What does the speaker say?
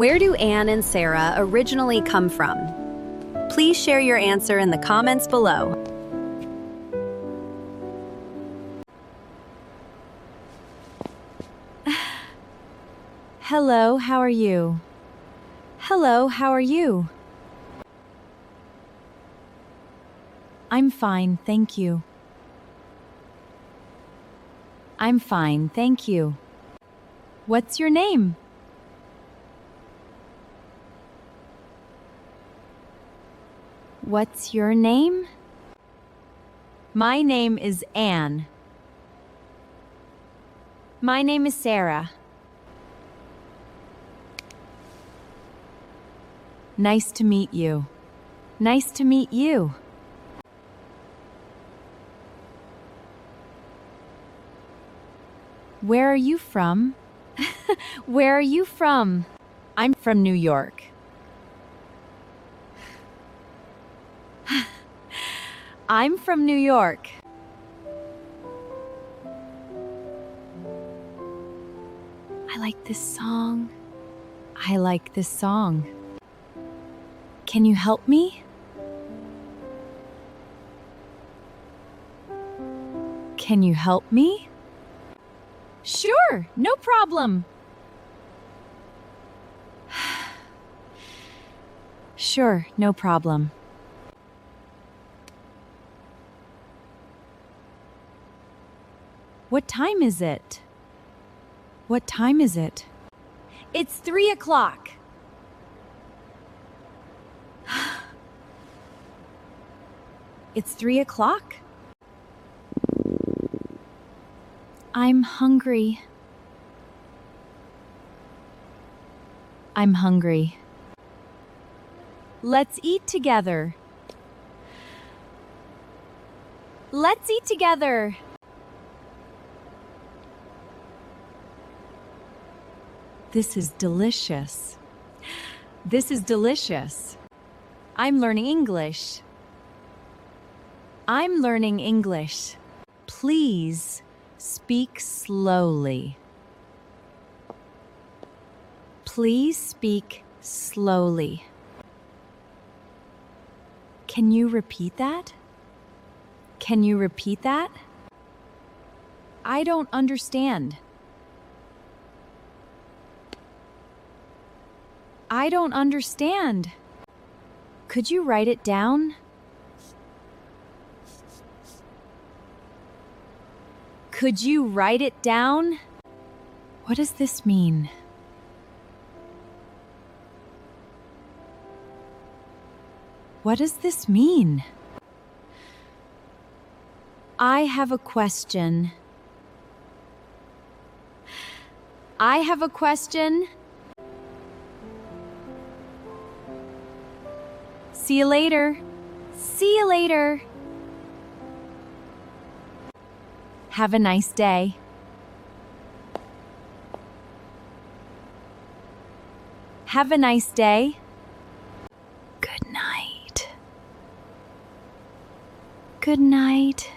Where do Anne and Sarah originally come from? Please share your answer in the comments below. Hello, how are you? Hello, how are you? I'm fine, thank you. I'm fine, thank you. What's your name? What's your name? My name is Anne. My name is Sarah. Nice to meet you. Nice to meet you. Where are you from? Where are you from? I'm from New York. I'm from New York. I like this song. I like this song. Can you help me? Can you help me? Sure, no problem. Sure, no problem. What time is it? What time is it? It's 3 o'clock. It's 3 o'clock? I'm hungry. I'm hungry. Let's eat together. Let's eat together. This is delicious. This is delicious. I'm learning English. I'm learning English. Please speak slowly. Please speak slowly. Can you repeat that? Can you repeat that? I don't understand. I don't understand. Could you write it down? Could you write it down? What does this mean? What does this mean? I have a question. I have a question. See you later. See you later. Have a nice day. Have a nice day. Good night. Good night.